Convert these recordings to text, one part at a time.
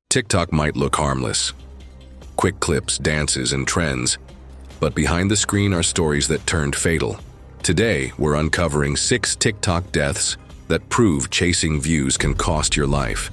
TikTok might look harmless. Quick clips, dances, and trends. But behind the screen are stories that turned fatal. Today, we're uncovering 6 TikTok deaths that prove chasing views can cost your life.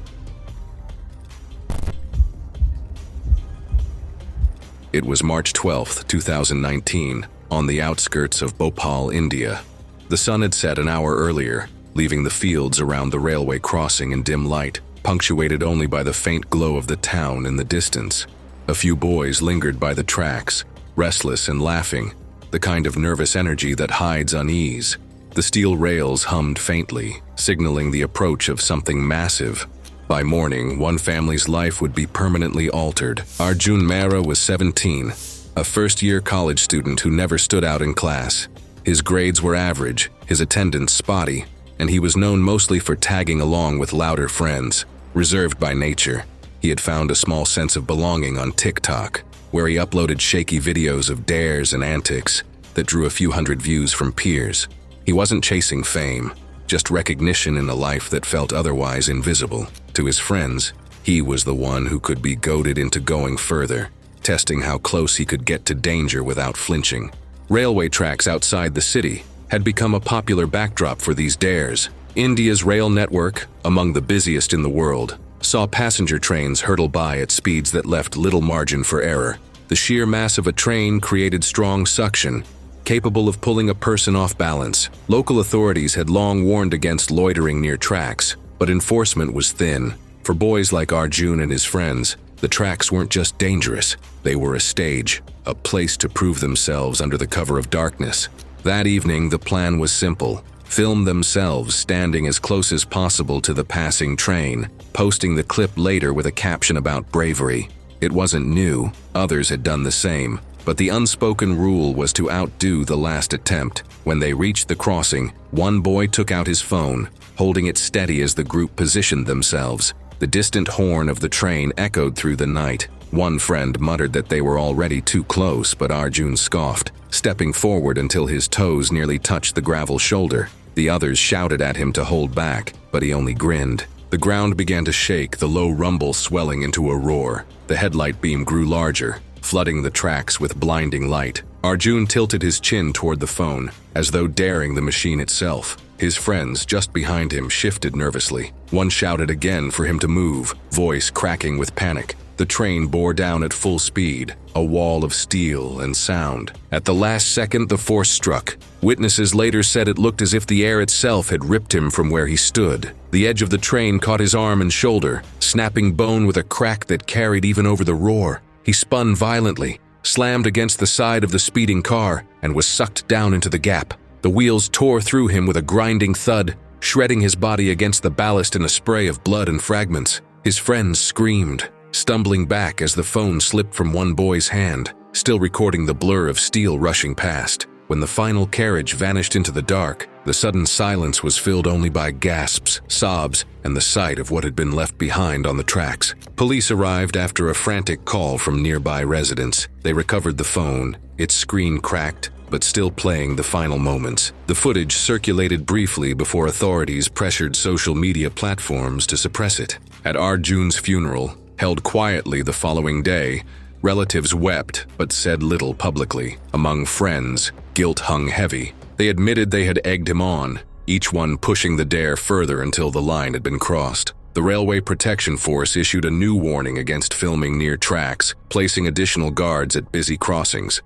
It was March 12, 2019, on the outskirts of Bhopal, India. The sun had set an hour earlier, leaving the fields around the railway crossing in dim light, punctuated only by the faint glow of the town in the distance. A few boys lingered by the tracks, restless and laughing, the kind of nervous energy that hides unease. The steel rails hummed faintly, signaling the approach of something massive. By morning, one family's life would be permanently altered. Arjun Mehra was 17, a first-year college student who never stood out in class. His grades were average, his attendance spotty, and he was known mostly for tagging along with louder friends. Reserved by nature, he had found a small sense of belonging on TikTok, where he uploaded shaky videos of dares and antics that drew a few hundred views from peers. He wasn't chasing fame, just recognition in a life that felt otherwise invisible. To his friends, he was the one who could be goaded into going further, testing how close he could get to danger without flinching. Railway tracks outside the city had become a popular backdrop for these dares. India's rail network, among the busiest in the world, saw passenger trains hurtle by at speeds that left little margin for error. The sheer mass of a train created strong suction, capable of pulling a person off balance. Local authorities had long warned against loitering near tracks, but enforcement was thin. For boys like Arjun and his friends, the tracks weren't just dangerous, they were a stage, a place to prove themselves under the cover of darkness. That evening, the plan was simple: film themselves standing as close as possible to the passing train, posting the clip later with a caption about bravery. It wasn't new, others had done the same, but the unspoken rule was to outdo the last attempt. When they reached the crossing, one boy took out his phone, holding it steady as the group positioned themselves. The distant horn of the train echoed through the night. One friend muttered that they were already too close, but Arjun scoffed, stepping forward until his toes nearly touched the gravel shoulder. The others shouted at him to hold back, but he only grinned. The ground began to shake, the low rumble swelling into a roar. The headlight beam grew larger, flooding the tracks with blinding light. Arjun tilted his chin toward the phone, as though daring the machine itself. His friends, just behind him, shifted nervously. One shouted again for him to move, voice cracking with panic. The train bore down at full speed, a wall of steel and sound. At the last second, the force struck. Witnesses later said it looked as if the air itself had ripped him from where he stood. The edge of the train caught his arm and shoulder, snapping bone with a crack that carried even over the roar. He spun violently, slammed against the side of the speeding car, and was sucked down into the gap. The wheels tore through him with a grinding thud, shredding his body against the ballast in a spray of blood and fragments. His friends screamed, stumbling back as the phone slipped from one boy's hand, still recording the blur of steel rushing past. When the final carriage vanished into the dark, the sudden silence was filled only by gasps, sobs, and the sight of what had been left behind on the tracks. Police arrived after a frantic call from nearby residents. They recovered the phone, its screen cracked, but still playing the final moments. The footage circulated briefly before authorities pressured social media platforms to suppress it. At Arjun's funeral, held quietly the following day, relatives wept but said little publicly. Among friends, guilt hung heavy. They admitted they had egged him on, each one pushing the dare further until the line had been crossed. The Railway Protection Force issued a new warning against filming near tracks, placing additional guards at busy crossings.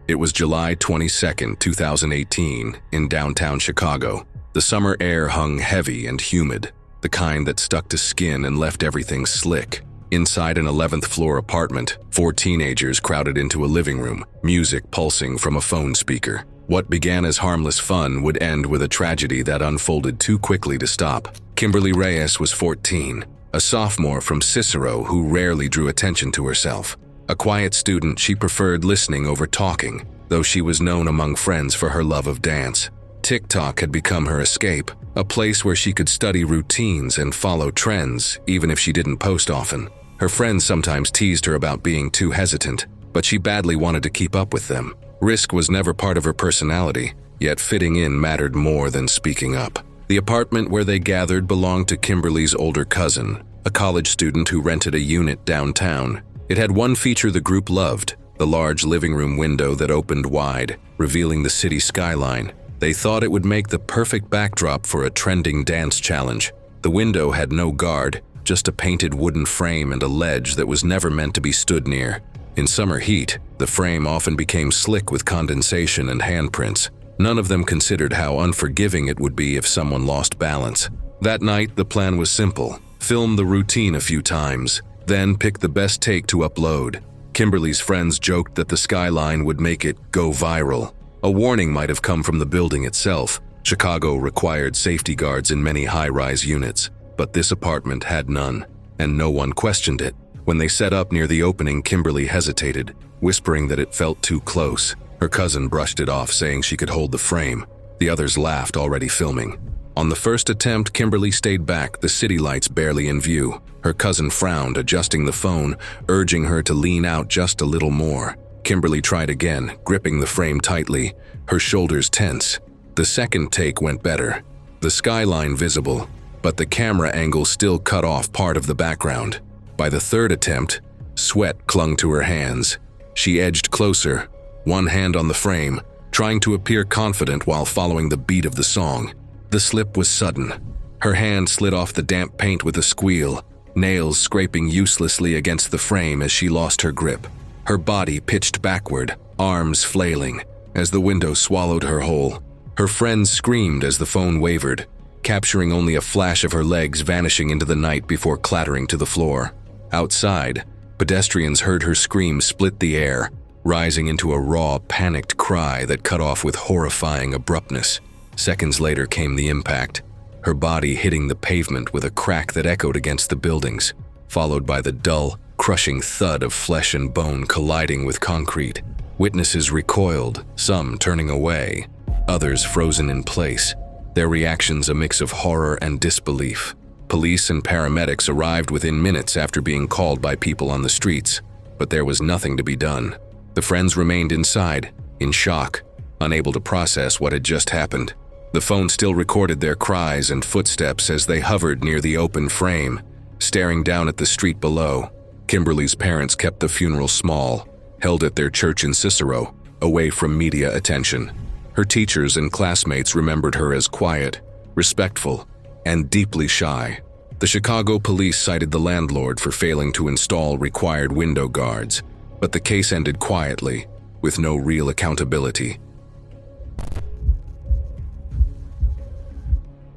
It was July 22, 2018, in downtown Chicago. The summer air hung heavy and humid, the kind that stuck to skin and left everything slick. Inside an 11th floor apartment, 4 teenagers crowded into a living room, music pulsing from a phone speaker. What began as harmless fun would end with a tragedy that unfolded too quickly to stop. Kimberly Reyes was 14, a sophomore from Cicero who rarely drew attention to herself. A quiet student, she preferred listening over talking, though she was known among friends for her love of dance. TikTok had become her escape, a place where she could study routines and follow trends, even if she didn't post often. Her friends sometimes teased her about being too hesitant, but she badly wanted to keep up with them. Risk was never part of her personality, yet fitting in mattered more than speaking up. The apartment where they gathered belonged to Kimberly's older cousin, a college student who rented a unit downtown. It had one feature the group loved, the large living room window that opened wide, revealing the city skyline. They thought it would make the perfect backdrop for a trending dance challenge. The window had no guard, just a painted wooden frame and a ledge that was never meant to be stood near. In summer heat, the frame often became slick with condensation and handprints. None of them considered how unforgiving it would be if someone lost balance. That night, the plan was simple. Film the routine a few times, then pick the best take to upload. Kimberly's friends joked that the skyline would make it go viral. A warning might have come from the building itself. Chicago required safety guards in many high-rise units, but this apartment had none, and no one questioned it. When they set up near the opening, Kimberly hesitated, whispering that it felt too close. Her cousin brushed it off, saying she could hold the frame. The others laughed, already filming. On the first attempt, Kimberly stayed back, the city lights barely in view. Her cousin frowned, adjusting the phone, urging her to lean out just a little more. Kimberly tried again, gripping the frame tightly, her shoulders tense. The second take went better. The skyline visible, but the camera angle still cut off part of the background. By the third attempt, sweat clung to her hands. She edged closer, one hand on the frame, trying to appear confident while following the beat of the song. The slip was sudden. Her hand slid off the damp paint with a squeal, nails scraping uselessly against the frame as she lost her grip. Her body pitched backward, arms flailing, as the window swallowed her whole. Her friends screamed as the phone wavered, capturing only a flash of her legs vanishing into the night before clattering to the floor. Outside, pedestrians heard her scream split the air, rising into a raw, panicked cry that cut off with horrifying abruptness. Seconds later came the impact, her body hitting the pavement with a crack that echoed against the buildings, followed by the dull, crushing thud of flesh and bone colliding with concrete. Witnesses recoiled, some turning away, others frozen in place, their reactions a mix of horror and disbelief. Police and paramedics arrived within minutes after being called by people on the streets, but there was nothing to be done. The friends remained inside, in shock, unable to process what had just happened. The phone still recorded their cries and footsteps as they hovered near the open frame, staring down at the street below. Kimberly's parents kept the funeral small, held at their church in Cicero, away from media attention. Her teachers and classmates remembered her as quiet, respectful, and deeply shy. The Chicago police cited the landlord for failing to install required window guards, but the case ended quietly, with no real accountability.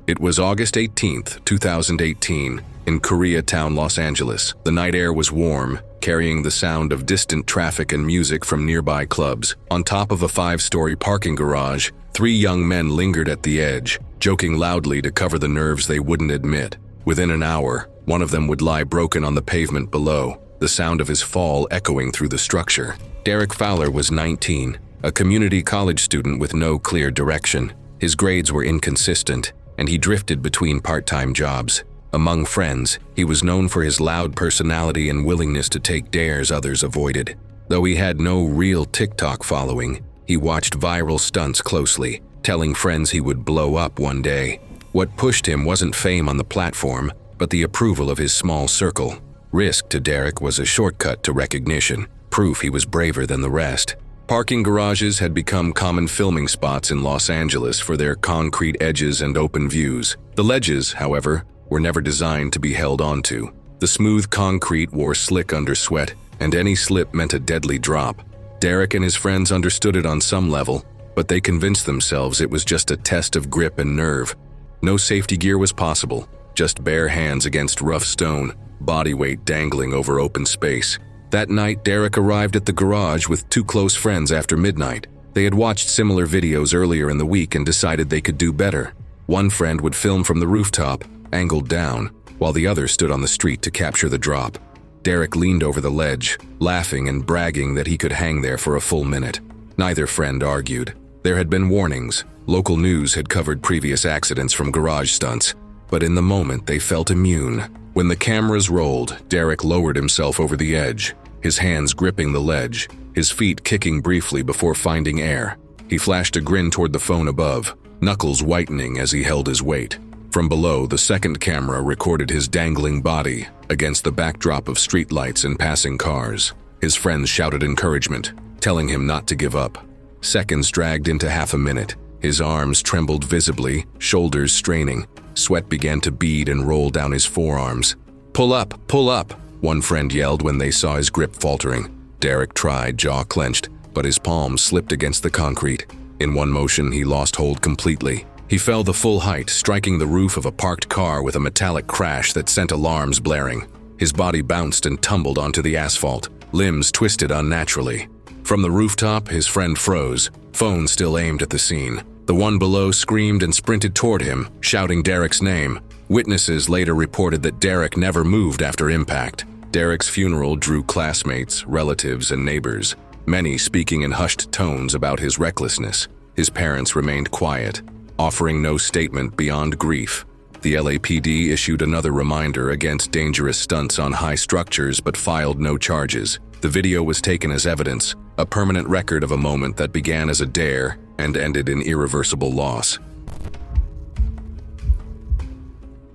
It was August 18, 2018, in Koreatown, Los Angeles. The night air was warm, carrying the sound of distant traffic and music from nearby clubs. On top of a 5-story parking garage, 3 young men lingered at the edge, joking loudly to cover the nerves they wouldn't admit. Within an hour, one of them would lie broken on the pavement below, the sound of his fall echoing through the structure. Derek Fowler was 19, a community college student with no clear direction. His grades were inconsistent, and he drifted between part-time jobs. Among friends, he was known for his loud personality and willingness to take dares others avoided. Though he had no real TikTok following, he watched viral stunts closely, telling friends he would blow up one day. What pushed him wasn't fame on the platform, but the approval of his small circle. Risk to Derek was a shortcut to recognition, proof he was braver than the rest. Parking garages had become common filming spots in Los Angeles for their concrete edges and open views. The ledges, however, were never designed to be held onto. The smooth concrete wore slick under sweat, and any slip meant a deadly drop. Derek and his friends understood it on some level, but they convinced themselves it was just a test of grip and nerve. No safety gear was possible, just bare hands against rough stone, body weight dangling over open space. That night, Derek arrived at the garage with 2 close friends after midnight. They had watched similar videos earlier in the week and decided they could do better. One friend would film from the rooftop, angled down, while the other stood on the street to capture the drop. Derek leaned over the ledge, laughing and bragging that he could hang there for a full minute. Neither friend argued. There had been warnings. Local news had covered previous accidents from garage stunts, but in the moment they felt immune. When the cameras rolled, Derek lowered himself over the edge, his hands gripping the ledge, his feet kicking briefly before finding air. He flashed a grin toward the phone above. knuckles whitening as he held his weight. From below, the second camera recorded his dangling body against the backdrop of streetlights and passing cars. His friends shouted encouragement, telling him not to give up. Seconds dragged into half a minute. His arms trembled visibly, shoulders straining. Sweat began to bead and roll down his forearms. "Pull up, pull up," one friend yelled when they saw his grip faltering. Derek tried, jaw clenched, but his palms slipped against the concrete. In one motion, he lost hold completely. He fell the full height, striking the roof of a parked car with a metallic crash that sent alarms blaring. His body bounced and tumbled onto the asphalt, limbs twisted unnaturally. From the rooftop, his friend froze, phone still aimed at the scene. The one below screamed and sprinted toward him, shouting Derek's name. Witnesses later reported that Derek never moved after impact. Derek's funeral drew classmates, relatives, and neighbors, many speaking in hushed tones about his recklessness. His parents remained quiet, offering no statement beyond grief. The LAPD issued another reminder against dangerous stunts on high structures but filed no charges. The video was taken as evidence, a permanent record of a moment that began as a dare and ended in irreversible loss.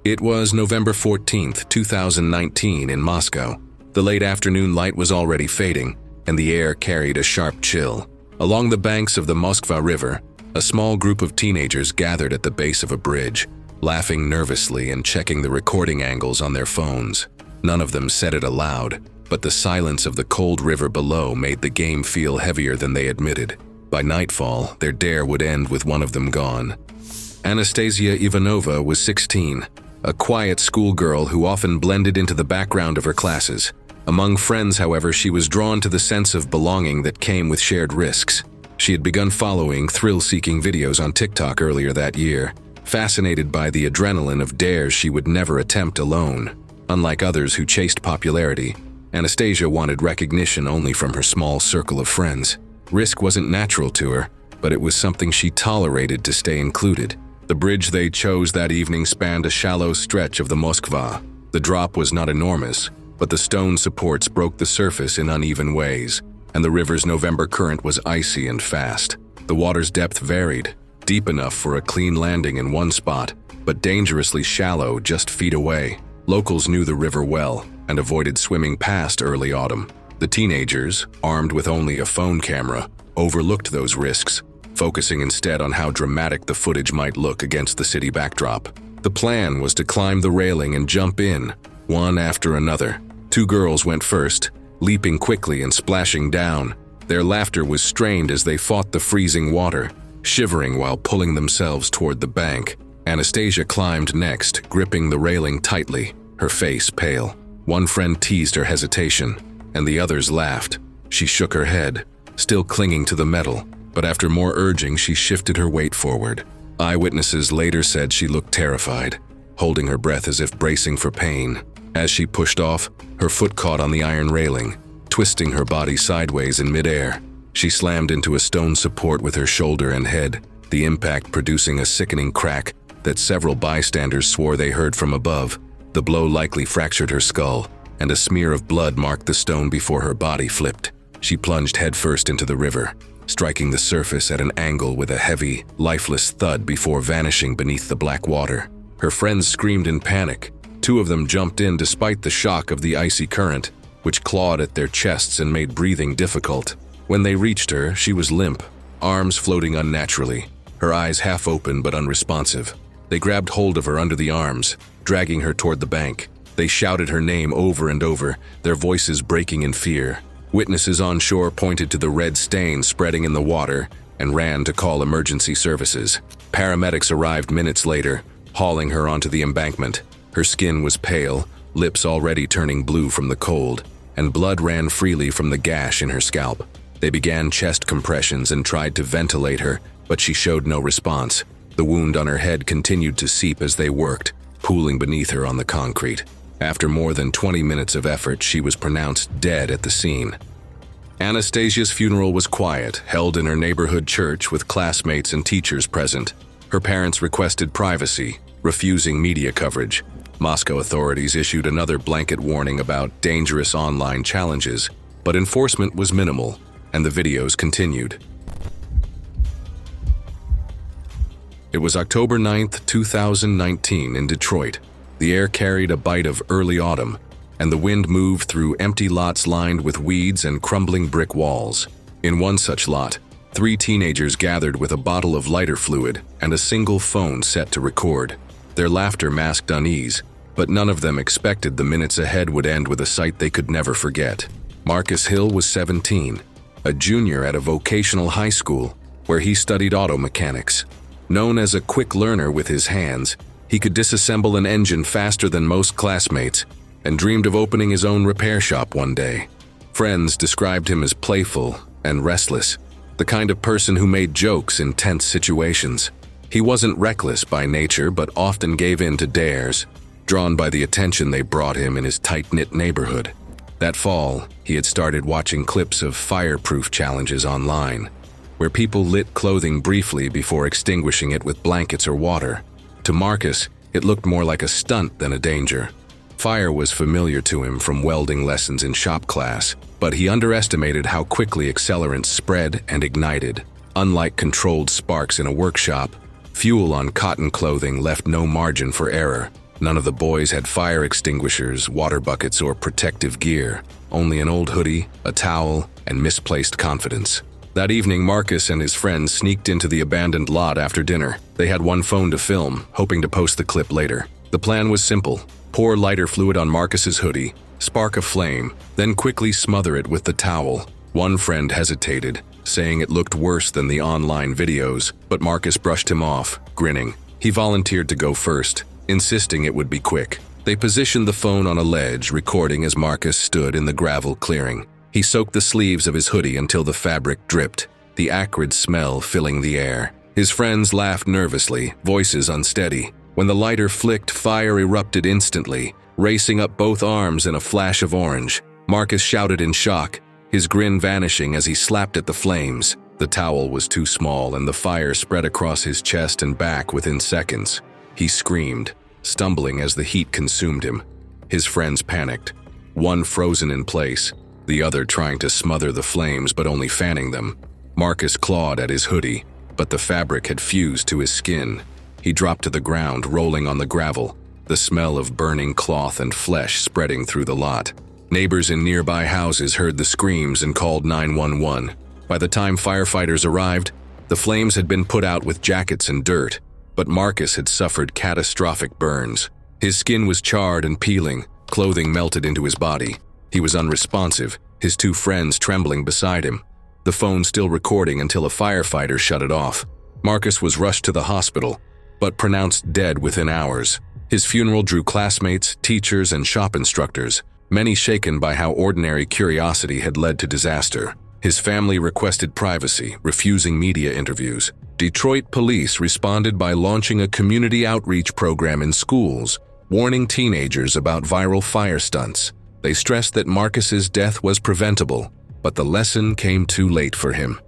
It was November 14th, 2019 in Moscow. The late afternoon light was already fading, and the air carried a sharp chill. Along the banks of the Moskva River, a small group of teenagers gathered at the base of a bridge, laughing nervously and checking the recording angles on their phones. None of them said it aloud, but the silence of the cold river below made the game feel heavier than they admitted. By nightfall, their dare would end with one of them gone. Anastasia Ivanova was 16, a quiet schoolgirl who often blended into the background of her classes. Among friends, however, she was drawn to the sense of belonging that came with shared risks. She had begun following thrill-seeking videos on TikTok earlier that year, fascinated by the adrenaline of dares she would never attempt alone. Unlike others who chased popularity, Anastasia wanted recognition only from her small circle of friends. Risk wasn't natural to her, but it was something she tolerated to stay included. The bridge they chose that evening spanned a shallow stretch of the Moskva. The drop was not enormous, but the stone supports broke the surface in uneven ways, and the river's November current was icy and fast. The water's depth varied, deep enough for a clean landing in one spot, but dangerously shallow just feet away. Locals knew the river well and avoided swimming past early autumn. The teenagers, armed with only a phone camera, overlooked those risks, focusing instead on how dramatic the footage might look against the city backdrop. The plan was to climb the railing and jump in, one after another. Two girls went first, leaping quickly and splashing down. Their laughter was strained as they fought the freezing water, shivering while pulling themselves toward the bank. Anastasia climbed next, gripping the railing tightly, her face pale. One friend teased her hesitation, and the others laughed. She shook her head, still clinging to the metal, but after more urging, she shifted her weight forward. Eyewitnesses later said she looked terrified, holding her breath as if bracing for pain. As she pushed off, her foot caught on the iron railing, twisting her body sideways in midair. She slammed into a stone support with her shoulder and head, the impact producing a sickening crack that several bystanders swore they heard from above. The blow likely fractured her skull, and a smear of blood marked the stone before her body flipped. She plunged headfirst into the river, striking the surface at an angle with a heavy, lifeless thud before vanishing beneath the black water. Her friends screamed in panic. Two of them jumped in despite the shock of the icy current, which clawed at their chests and made breathing difficult. When they reached her, she was limp, arms floating unnaturally, her eyes half open but unresponsive. They grabbed hold of her under the arms, dragging her toward the bank. They shouted her name over and over, their voices breaking in fear. Witnesses on shore pointed to the red stain spreading in the water and ran to call emergency services. Paramedics arrived minutes later, hauling her onto the embankment. Her skin was pale, lips already turning blue from the cold, and blood ran freely from the gash in her scalp. They began chest compressions and tried to ventilate her, but she showed no response. The wound on her head continued to seep as they worked, pooling beneath her on the concrete. After more than 20 minutes of effort, she was pronounced dead at the scene. Anastasia's funeral was quiet, held in her neighborhood church with classmates and teachers present. Her parents requested privacy, refusing media coverage. Moscow authorities issued another blanket warning about dangerous online challenges, but enforcement was minimal, and the videos continued. It was October 9th, 2019 in Detroit. The air carried a bite of early autumn, and the wind moved through empty lots lined with weeds and crumbling brick walls. In one such lot, 3 teenagers gathered with a bottle of lighter fluid and a single phone set to record. Their laughter masked unease, but none of them expected the minutes ahead would end with a sight they could never forget. Marcus Hill was 17, a junior at a vocational high school where he studied auto mechanics. Known as a quick learner with his hands, he could disassemble an engine faster than most classmates and dreamed of opening his own repair shop one day. Friends described him as playful and restless, the kind of person who made jokes in tense situations. He wasn't reckless by nature, but often gave in to dares, drawn by the attention they brought him in his tight-knit neighborhood. That fall, he had started watching clips of fireproof challenges online, where people lit clothing briefly before extinguishing it with blankets or water. To Marcus, it looked more like a stunt than a danger. Fire was familiar to him from welding lessons in shop class, but he underestimated how quickly accelerants spread and ignited. Unlike controlled sparks in a workshop, fuel on cotton clothing left no margin for error. None of the boys had fire extinguishers, water buckets, or protective gear. Only an old hoodie, a towel, and misplaced confidence. That evening, Marcus and his friends sneaked into the abandoned lot after dinner. They had one phone to film, hoping to post the clip later. The plan was simple: pour lighter fluid on Marcus's hoodie, spark a flame, then quickly smother it with the towel. One friend hesitated, saying it looked worse than the online videos, but Marcus brushed him off, grinning. He volunteered to go first, insisting it would be quick. They positioned the phone on a ledge, recording as Marcus stood in the gravel clearing. He soaked the sleeves of his hoodie until the fabric dripped, the acrid smell filling the air. His friends laughed nervously, voices unsteady. When the lighter flicked, fire erupted instantly, racing up both arms in a flash of orange. Marcus shouted in shock, his grin vanishing as he slapped at the flames. The towel was too small, and the fire spread across his chest and back within seconds. He screamed, stumbling as the heat consumed him. His friends panicked, one frozen in place, the other trying to smother the flames but only fanning them. Marcus clawed at his hoodie, but the fabric had fused to his skin. He dropped to the ground, rolling on the gravel, the smell of burning cloth and flesh spreading through the lot. Neighbors in nearby houses heard the screams and called 911. By the time firefighters arrived, the flames had been put out with jackets and dirt, but Marcus had suffered catastrophic burns. His skin was charred and peeling, clothing melted into his body. He was unresponsive, his 2 friends trembling beside him, the phone still recording until a firefighter shut it off. Marcus was rushed to the hospital, but pronounced dead within hours. His funeral drew classmates, teachers, and shop instructors, many shaken by how ordinary curiosity had led to disaster. His family requested privacy, refusing media interviews. Detroit police responded by launching a community outreach program in schools, warning teenagers about viral fire stunts. They stressed that Marcus's death was preventable, but the lesson came too late for him.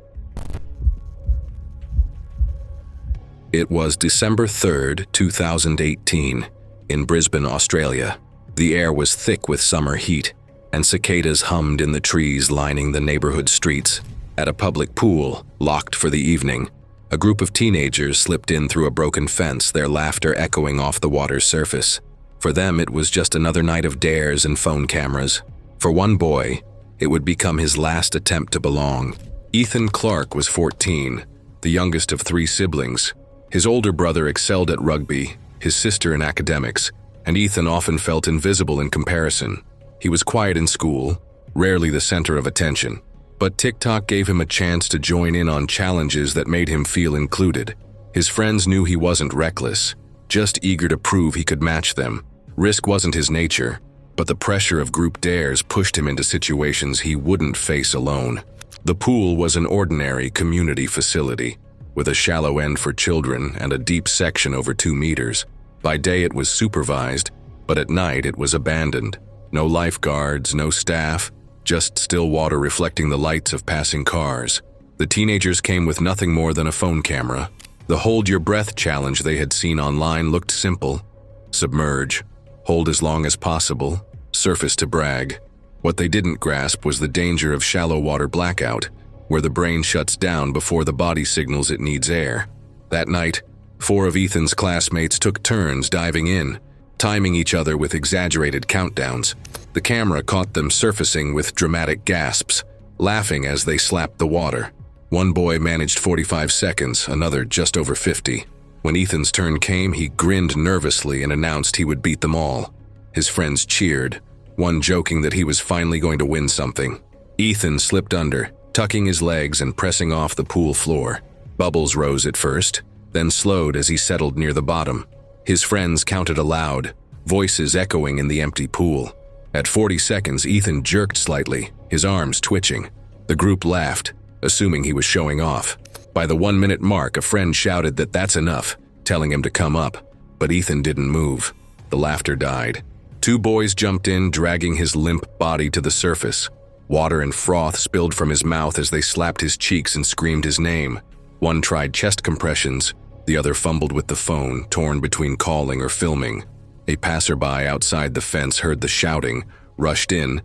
It was December 3rd, 2018, in Brisbane, Australia. The air was thick with summer heat, and cicadas hummed in the trees lining the neighborhood streets. At a public pool, locked for the evening, a group of teenagers slipped in through a broken fence, their laughter echoing off the water's surface. For them, it was just another night of dares and phone cameras. For one boy, it would become his last attempt to belong. Ethan Clark was 14, the youngest of 3 siblings. His older brother excelled at rugby, his sister in academics, and Ethan often felt invisible in comparison. He was quiet in school, rarely the center of attention, but TikTok gave him a chance to join in on challenges that made him feel included. His friends knew he wasn't reckless, just eager to prove he could match them. Risk wasn't his nature, but the pressure of group dares pushed him into situations he wouldn't face alone. The pool was an ordinary community facility, with a shallow end for children and a deep section over 2 meters. By day it was supervised, but at night it was abandoned. No lifeguards, no staff, just still water reflecting the lights of passing cars. The teenagers came with nothing more than a phone camera. The hold your breath challenge they had seen online looked simple. Submerge, hold as long as possible, surface to brag. What they didn't grasp was the danger of shallow water blackout, where the brain shuts down before the body signals it needs air. That night, 4 of Ethan's classmates took turns diving in, timing each other with exaggerated countdowns. The camera caught them surfacing with dramatic gasps, laughing as they slapped the water. One boy managed 45 seconds, another just over 50. When Ethan's turn came, he grinned nervously and announced he would beat them all. His friends cheered, one joking that he was finally going to win something. Ethan slipped under, tucking his legs and pressing off the pool floor. Bubbles rose at first, then slowed as he settled near the bottom. His friends counted aloud, voices echoing in the empty pool. At 40 seconds, Ethan jerked slightly, his arms twitching. The group laughed, assuming he was showing off. By the 1-minute mark, a friend shouted that that's enough, telling him to come up, but Ethan didn't move. The laughter died. 2 boys jumped in, dragging his limp body to the surface. Water and froth spilled from his mouth as they slapped his cheeks and screamed his name. One tried chest compressions, the other fumbled with the phone, torn between calling or filming. A passerby outside the fence heard the shouting, rushed in,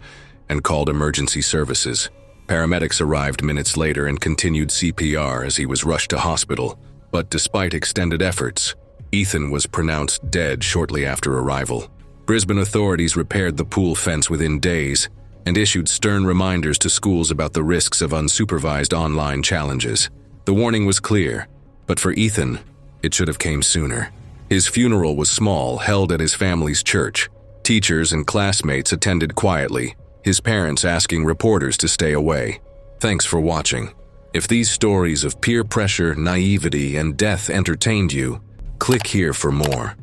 and called emergency services. Paramedics arrived minutes later and continued CPR as he was rushed to hospital. But despite extended efforts, Ethan was pronounced dead shortly after arrival. Brisbane authorities repaired the pool fence within days and issued stern reminders to schools about the risks of unsupervised online challenges. The warning was clear, but for Ethan, it should have came sooner. His funeral was small, held at his family's church. Teachers and classmates attended quietly, his parents asking reporters to stay away. Thanks for watching. If these stories of peer pressure, naivety, and death entertained you, click here for more.